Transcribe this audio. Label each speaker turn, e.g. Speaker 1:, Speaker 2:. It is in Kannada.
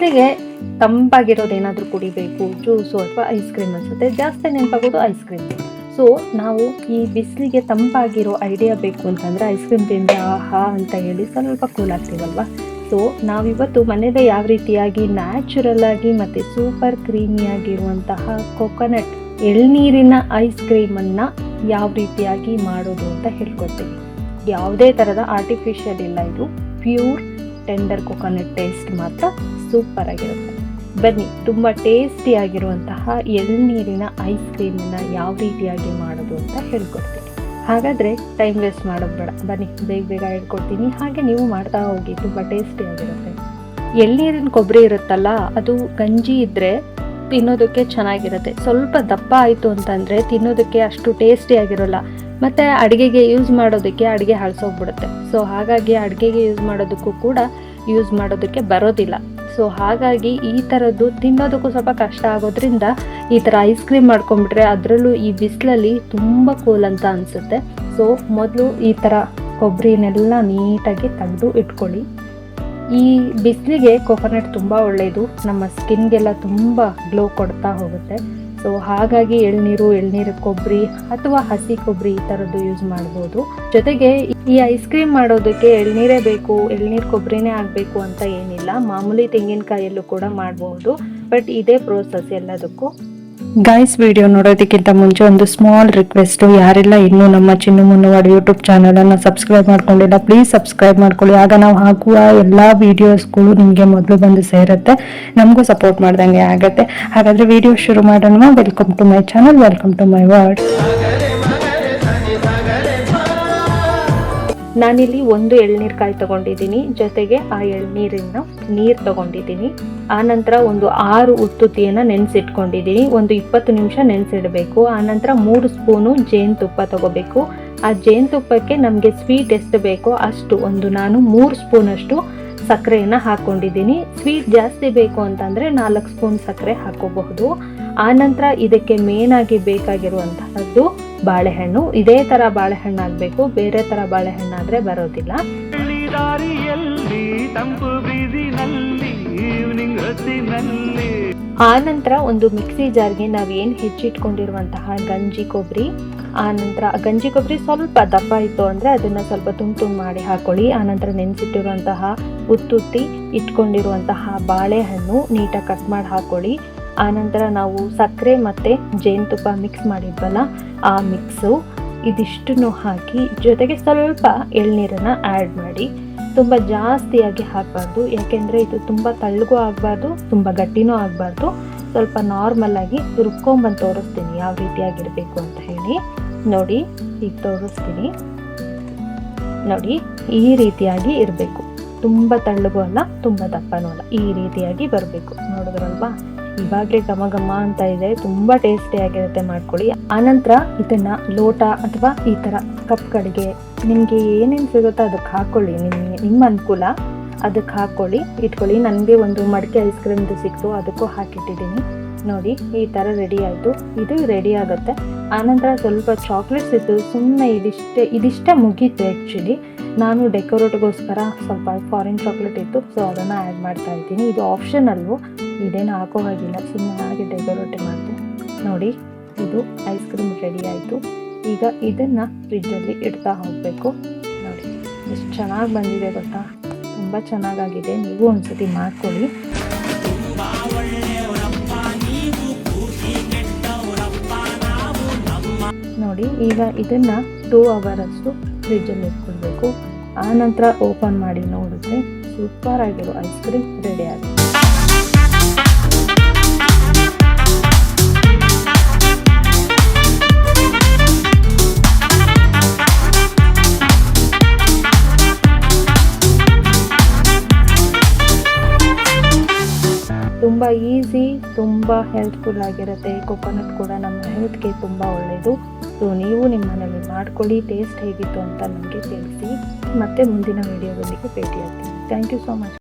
Speaker 1: ಬಿಸಿಲಿಗೆ ತಂಪಾಗಿರೋದೇನಾದರೂ ಕುಡಿಬೇಕು, ಜ್ಯೂಸು ಅಥವಾ ಐಸ್ ಕ್ರೀಮ್ ಅನಿಸುತ್ತೆ. ಜಾಸ್ತಿ ನೆನಪಾಗೋದು ಐಸ್ ಕ್ರೀಮ್. ಸೊ ನಾವು ಈ ಬಿಸಿಲಿಗೆ ತಂಪಾಗಿರೋ ಐಡಿಯಾ ಬೇಕು ಅಂತಂದರೆ ಐಸ್ ಕ್ರೀಮ್ ತಿಂದರೆ ಆಹಾ ಅಂತ ಹೇಳಿ ಸ್ವಲ್ಪ ಕೂಲ್ ಆಗ್ತೀವಲ್ವ. ಸೊ ನಾವಿವತ್ತು ಮನೇಲಿ ಯಾವ ರೀತಿಯಾಗಿ ನ್ಯಾಚುರಲ್ ಆಗಿ ಮತ್ತು ಸೂಪರ್ ಕ್ರೀಮಿಯಾಗಿರುವಂತಹ ಕೊಕೊನಟ್ ಎಳ್ನೀರಿನ ಐಸ್ ಕ್ರೀಮನ್ನು ಯಾವ ರೀತಿಯಾಗಿ ಮಾಡೋದು ಅಂತ ಹೇಳ್ಕೊಡ್ತೀನಿ. ಯಾವುದೇ ಥರದ ಆರ್ಟಿಫಿಷಿಯಲ್ ಇಲ್ಲ, ಇದು ಪ್ಯೂರ್ ಟೆಂಡರ್ ಕೊಕೊನಟ್ ಟೇಸ್ಟ್ ಮಾತ್ರ ಸೂಪರ್ ಆಗಿರುತ್ತೆ. ಬನ್ನಿ, ತುಂಬ ಟೇಸ್ಟಿಯಾಗಿರುವಂತಹ ಎಳ್ನೀರಿನ ಐಸ್ ಕ್ರೀಮನ್ನು ಯಾವ ರೀತಿಯಾಗಿ ಮಾಡೋದು ಅಂತ ಹೇಳ್ಕೊಡ್ತೀನಿ. ಹಾಗಾದರೆ ಟೈಮ್ ವೇಸ್ಟ್ ಮಾಡೋದು ಬೇಡ, ಬನ್ನಿ ಬೇಗ ಬೇಗ ಹೇಳ್ಕೊಡ್ತೀನಿ. ಹಾಗೆ ನೀವು ಮಾಡ್ತಾ ಹೋಗಿ, ತುಂಬ ಟೇಸ್ಟಿಯಾಗಿರುತ್ತೆ. ಎಳ್ನೀರಿನ ಕೊಬ್ಬರಿ ಇರುತ್ತಲ್ಲ, ಅದು ಗಂಜಿ ಇದ್ದರೆ ತಿನ್ನೋದಕ್ಕೆ ಚೆನ್ನಾಗಿರುತ್ತೆ. ಸ್ವಲ್ಪ ದಪ್ಪ ಆಯಿತು ಅಂತಂದರೆ ತಿನ್ನೋದಕ್ಕೆ ಅಷ್ಟು ಟೇಸ್ಟಿಯಾಗಿರೋಲ್ಲ, ಮತ್ತು ಅಡುಗೆಗೆ ಯೂಸ್ ಮಾಡೋದಕ್ಕೆ ಅಡುಗೆ ಹಳಸೋಗ್ಬಿಡುತ್ತೆ. ಸೊ ಹಾಗಾಗಿ ಅಡುಗೆಗೆ ಯೂಸ್ ಮಾಡೋದಕ್ಕೆ ಬರೋದಿಲ್ಲ. ಸೊ ಹಾಗಾಗಿ ಈ ಥರದ್ದು ತಿನ್ನೋದಕ್ಕೂ ಸ್ವಲ್ಪ ಕಷ್ಟ ಆಗೋದ್ರಿಂದ ಈ ಥರ ಐಸ್ ಕ್ರೀಮ್ ಮಾಡ್ಕೊಂಡ್ಬಿಟ್ರೆ, ಅದರಲ್ಲೂ ಈ ಬಿಸಿಲಲ್ಲಿ ತುಂಬ ಕೂಲ್ ಅಂತ ಅನಿಸುತ್ತೆ. ಸೊ ಮೊದಲು ಈ ಥರ ಕೊಬ್ಬರಿನೆಲ್ಲ ನೀಟಾಗಿ ತೆಗೆದು ಇಟ್ಕೊಳ್ಳಿ. ಈ ಬಿಸಿಲಿಗೆ ಕೊಕೊನಟ್ ತುಂಬ ಒಳ್ಳೆಯದು, ನಮ್ಮ ಸ್ಕಿನ್ಗೆಲ್ಲ ತುಂಬ ಗ್ಲೋ ಕೊಡ್ತಾ ಹೋಗುತ್ತೆ. ಸೊ ಹಾಗಾಗಿ ಎಳ್ನೀರು ಕೊಬ್ಬರಿ ಅಥವಾ ಹಸಿ ಕೊಬ್ಬರಿ ಈ ಥರದ್ದು ಯೂಸ್ ಮಾಡ್ಬೋದು. ಜೊತೆಗೆ ಈ ಐಸ್ ಕ್ರೀಮ್ ಮಾಡೋದಕ್ಕೆ ಎಳ್ನೀರೇ ಬೇಕು, ಎಳ್ನೀರು ಕೊಬ್ಬರಿನೇ ಆಗಬೇಕು ಅಂತ ಏನಿಲ್ಲ. ಮಾಮೂಲಿ ತೆಂಗಿನಕಾಯಲ್ಲೂ ಕೂಡ ಮಾಡ್ಬೋದು, ಬಟ್ ಇದೇ ಪ್ರೋಸೆಸ್ ಎಲ್ಲದಕ್ಕೂ. ಗೈಸ್, ವಿಡಿಯೋ ನೋಡೋದಕ್ಕಿಂತ ಮುಂಚೆ ಒಂದು ಸ್ಮಾಲ್ ರಿಕ್ವೆಸ್ಟು, ಯಾರೆಲ್ಲ ಇನ್ನೂ ನಮ್ಮ ಚಿನ್ನು ಮುನ್ನುವಾಡ್ ಯೂಟ್ಯೂಬ್ ಚಾನಲನ್ನು ಸಬ್ಸ್ಕ್ರೈಬ್ ಮಾಡ್ಕೊಂಡಿಲ್ಲ, ಪ್ಲೀಸ್ ಸಬ್ಸ್ಕ್ರೈಬ್ ಮಾಡ್ಕೊಳ್ಳಿ. ಆಗ ನಾವು ಹಾಕುವ ಎಲ್ಲ ವೀಡಿಯೋಸ್ಗಳು ನಿಮಗೆ ಮೊದಲು ಬಂದು ಸೇರುತ್ತೆ, ನಮಗೂ ಸಪೋರ್ಟ್ ಮಾಡ್ದಂಗೆ ಆಗುತ್ತೆ. ಹಾಗಾದರೆ ವಿಡಿಯೋ ಶುರು ಮಾಡೋಣ. Welcome to my channel, welcome to my world. ನಾನಿಲ್ಲಿ ಒಂದು ಎಳ್ನೀರ್ಕಾಯಿ ತೊಗೊಂಡಿದ್ದೀನಿ, ಜೊತೆಗೆ ಆ ಎಳ್ನೀರಿನ ನೀರು ತೊಗೊಂಡಿದ್ದೀನಿ. ಆನಂತರ ಒಂದು 6 ಉತ್ತುತ್ತಿಯನ್ನು ನೆನೆಸಿಟ್ಕೊಂಡಿದ್ದೀನಿ. ಒಂದು 20 ನಿಮಿಷ ನೆನೆಸಿಡಬೇಕು. ಆನಂತರ 3 ಸ್ಪೂನು ಜೇನುತುಪ್ಪ ತೊಗೋಬೇಕು. ಆ ಜೇನುತುಪ್ಪಕ್ಕೆ ನಮಗೆ ಸ್ವೀಟ್ ಎಷ್ಟು ಬೇಕೋ ಅಷ್ಟು, ನಾನು 3 ಸ್ಪೂನಷ್ಟು ಸಕ್ಕರೆಯನ್ನು ಹಾಕ್ಕೊಂಡಿದ್ದೀನಿ. ಸ್ವೀಟ್ ಜಾಸ್ತಿ ಬೇಕು ಅಂತಂದರೆ 4 ಸ್ಪೂನ್ ಸಕ್ಕರೆ ಹಾಕೋಬಹುದು. ಆನಂತರ ಇದಕ್ಕೆ ಮೇನಾಗಿ ಬೇಕಾಗಿರುವಂತಹದ್ದು ಬಾಳೆಹಣ್ಣು. ಇದೇ ಥರ ಬಾಳೆಹಣ್ಣು ಆಗಬೇಕು, ಬೇರೆ ಥರ ಬಾಳೆಹಣ್ಣಾದರೆ ಬರೋದಿಲ್ಲ. ಆನಂತರ ಒಂದು ಮಿಕ್ಸಿ ಜಾರ್ಗೆ ನಾವೇನು ಹೆಚ್ಚಿಟ್ಕೊಂಡಿರುವಂತಹ ಗಂಜಿ ಕೊಬ್ಬರಿ, ಆನಂತರ ಗಂಜಿ ಕೊಬ್ಬರಿ ಸ್ವಲ್ಪ ದಪ್ಪ ಇತ್ತು ಅಂದರೆ ಅದನ್ನು ಸ್ವಲ್ಪ ತುಂಡು ಮಾಡಿ ಹಾಕೊಳ್ಳಿ. ಆನಂತರ ನೆನೆಸಿಟ್ಟಿರುವಂತಹ ಉತ್ತುತ್ತಿ ಇಟ್ಕೊಂಡಿರುವಂತಹ ಬಾಳೆಹಣ್ಣು ನೀಟಾಗಿ ಕಟ್ ಮಾಡಿ ಹಾಕೊಳ್ಳಿ. ಆನಂತರ ನಾವು ಸಕ್ಕರೆ ಮತ್ತು ಜೇನುತುಪ್ಪ ಮಿಕ್ಸ್ ಮಾಡಿದ್ವಲ್ಲ, ಆ ಮಿಕ್ಸು ಇದಿಷ್ಟನ್ನು ಹಾಕಿ, ಜೊತೆಗೆ ಸ್ವಲ್ಪ ಎಳ್ನೀರನ್ನು ಆ್ಯಡ್ ಮಾಡಿ. ತುಂಬ ಜಾಸ್ತಿಯಾಗಿ ಹಾಕಬಾರ್ದು, ಯಾಕೆಂದರೆ ಇದು ತುಂಬ ತಳ್ಳಗೂ ಆಗಬಾರ್ದು, ತುಂಬ ಗಟ್ಟಿನೂ ಆಗಬಾರ್ದು. ಸ್ವಲ್ಪ ನಾರ್ಮಲಾಗಿ ರುಬ್ಕೊಂಬಂದು ತೋರಿಸ್ತೀನಿ ಯಾವ ರೀತಿಯಾಗಿರಬೇಕು ಅಂತ ಹೇಳಿ. ನೋಡಿ, ಈಗ ತೋರಿಸ್ತೀನಿ. ನೋಡಿ, ಈ ರೀತಿಯಾಗಿ ಇರಬೇಕು. ತುಂಬ ತಳ್ಳಗೂ ಅಲ್ಲ, ತುಂಬ ದಪ್ಪನೂ ಅಲ್ಲ, ಈ ರೀತಿಯಾಗಿ ಬರಬೇಕು. ನೋಡಿದ್ರಲ್ವಾ, ಇವಾಗಲೇ ಘಮ ಅಂತ ಇದೆ, ತುಂಬ ಟೇಸ್ಟಿಯಾಗಿರುತ್ತೆ, ಮಾಡ್ಕೊಳ್ಳಿ. ಆನಂತರ ಇದನ್ನು ಲೋಟ ಅಥವಾ ಈ ಥರ ಕಪ್ಗಳಿಗೆ ನಿಮಗೆ ಏನೇನು ಸಿಗುತ್ತೋ ಅದಕ್ಕೆ ಹಾಕ್ಕೊಳ್ಳಿ. ನಿಮ್ಮ ಅನುಕೂಲ ಅದಕ್ಕೆ ಹಾಕ್ಕೊಳ್ಳಿ, ಇಟ್ಕೊಳ್ಳಿ. ನನಗೆ ಒಂದು ಮಡಿಕೆ ಐಸ್ ಕ್ರೀಮ್ದು ಸಿಕ್ತು, ಅದಕ್ಕೂ ಹಾಕಿಟ್ಟಿದ್ದೀನಿ. ನೋಡಿ, ಈ ಥರ ರೆಡಿ ಆಯಿತು. ಇದು ರೆಡಿ ಆಗುತ್ತೆ. ಆನಂತರ ಸ್ವಲ್ಪ ಚಾಕ್ಲೇಟ್ಸ್ ಇತ್ತು, ಸುಮ್ಮನೆ ಇದಿಷ್ಟೇ ಮುಗೀತು. ಆ್ಯಕ್ಚುಲಿ ನಾನು ಡೆಕೋರೇಟ್ಗೋಸ್ಕರ ಸ್ವಲ್ಪ ಫಾರಿನ್ ಚಾಕ್ಲೇಟ್ ಇತ್ತು, ಸೊ ಅದನ್ನು ಆ್ಯಡ್ ಮಾಡ್ತಾ ಇದ್ದೀನಿ. ಇದು ಆಪ್ಷನಲ್ಲು, ಇದೇನು ಹಾಕೋ ಹಾಗಿಲ್ಲ, ಸುಮ್ಮನೆ ಹಾಗೆ ಡೆಕೋರೇಟ್ ಮಾಡ್ತು. ನೋಡಿ, ಇದು ಐಸ್ ಕ್ರೀಮ್ ರೆಡಿ ಆಯಿತು. ಈಗ ಇದನ್ನು ಫ್ರಿಜ್ಜಲ್ಲಿ ಇಡ್ತಾ ಹೋಗಬೇಕು. ನೋಡಿ ಎಷ್ಟು ಚೆನ್ನಾಗಿ ಬಂದಿದೆ ಗೊತ್ತಾ, ತುಂಬ ಚೆನ್ನಾಗಾಗಿದೆ. ನೀವು ಒಂದ್ಸತಿ ಮಾಡ್ಕೊಳ್ಳಿ. ನೋಡಿ, ಈಗ ಇದನ್ನು 2 ಅವರಷ್ಟು ಫ್ರಿಜ್ಜಲ್ಲಿ ಇಟ್ಕೊಳ್ಬೇಕು. ಆನಂತರ ಓಪನ್ ಮಾಡಿ ನೋಡಿದ್ರೆ ಸೂಪರ್ ಆಗಿರೋ ಐಸ್ ಕ್ರೀಮ್ ರೆಡಿ ಆಗುತ್ತೆ. ತುಂಬ ಈಸಿ, ತುಂಬ ಹೆಲ್ತ್ಫುಲ್ ಆಗಿರುತ್ತೆ. ಕೊಕೊನಟ್ ಕೂಡ ನಮ್ಮ ಹೆಲ್ತ್ಗೆ ತುಂಬ ಒಳ್ಳೆಯದು. ಸೊ ನೀವು ನಿಮ್ಮ ಮನೇಲಿ ಮಾಡ್ಕೊಳ್ಳಿ. ಟೇಸ್ಟ್ ಹೇಗಿತ್ತು ಅಂತ ನನಗೆ ತಿಳಿಸಿ. ಮತ್ತೆ ಮುಂದಿನ ವಿಡಿಯೋದೊಂದಿಗೆ ಭೇಟಿಯಾಗ್ತೀನಿ. Thank you so much.